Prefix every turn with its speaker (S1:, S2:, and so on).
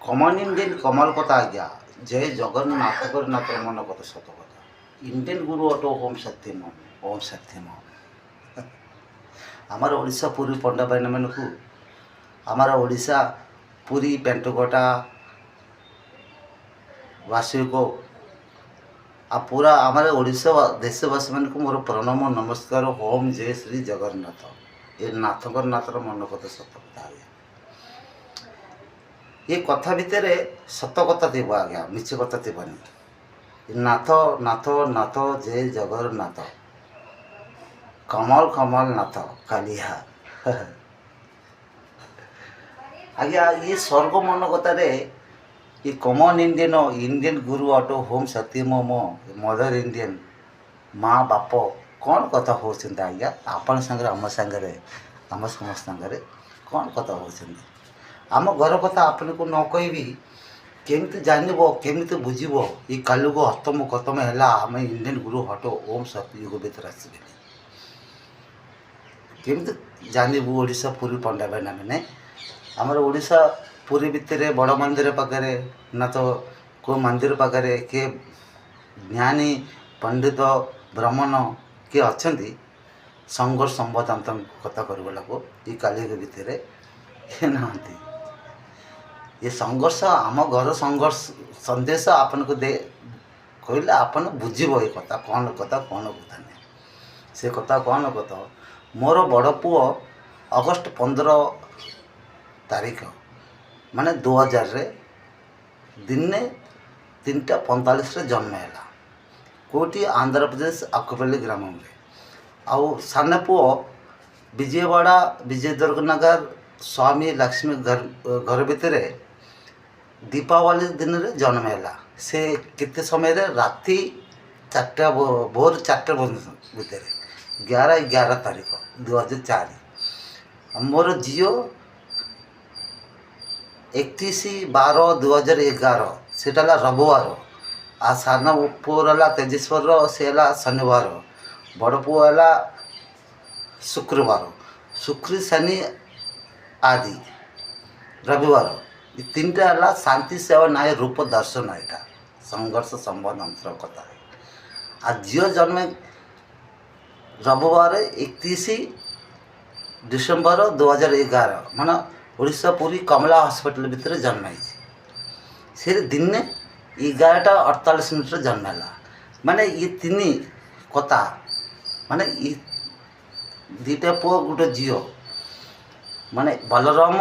S1: कमन Indian कमल कथा आज्ञा जय जगन्नाथ नाथ मन कथ सत कथा इंडियन गुरु अटो ओम सत्यम ओम सत्यम आमर ओडिशा पुरी पंडा भाई मान को आमर ओडिशा पुरी पेंटकोटा वासी को आ पूरा आमर ओडिशा देशवासी मान को मोर प्रणाम नमस्कार ओम जय श्री जगन्नाथ ये नाथकर नाथर मन कथ सत कथा ये कथा भितर सत कथा थी आज्ञा मिछ कथा थी नाथ नाथ नाथ जय जगन्नाथ कमल कमल नाथ कालिया आज्ञा ये स्वर्ग मन कथार ये कमन इंडियन इंडियन गुरु अटो होम सत्यम मो मदर इंडियन माँ बाप कौन कथा हो आज्ञा आपण सांगे आम सांगे आम समस्त सांगे कौन कथा हो आम घर कथा आपन को न कहि केमती जानब केमती बुझब ये कालु को हतम खतम है आम इंडियन गुरु हटो ओम सतयुग भीतर आसबे केमती जानबू ओडिशा पुरी पंडा भाई मैंने आमर ओडिशा पुरी भितर बड़ मंदिर पाखे ना तो को मंदिर पाखे किए ज्ञानी पंडित ब्राह्मण किए अच्छा संघर्ष संवादांत कथा करवाला को ये काली भितर ना ये संघर्ष आम घर संघर्ष संदेश आपन को दे कहले आपन बुझब ये कथा कौन कथा नहीं से कथा कौन कथा मोर बड़ पुओ अगस्ट 15 तारीख माने 2000 रे दिन 3:45 जन्म है कोटी आंध्र प्रदेश अक्कपल्ली ग्राम में आउ सान पुओ विजयवाड़ा विजयदुर्ग नगर स्वामी लक्ष्मी घर भितर दीपावली दिन रे जन्म है से केते समय रे राति 4टा भोर 4टा भितर 11 तारीख 2004 मोर जियो 31/12/2011 सेटा रविवार आ सान पुओर तेजेश्वर से शनिवार बड़ पुओ है शुक्रवार शुक्र शनि आदि रविवार ये 3टा है शांति सेवा नाय रूप दर्शन यहाँ संघर्ष संवाद अंतर कथा आ झील जन्म रविवार 31 डिसेम्बर 2011 मान ओडिशा पुरी कमला हॉस्पिटल भितर जन्म से दिन 11:48 जन्म है माने ये 3 कथा माने ये 2टा पुओ गोटे झील माने बलराम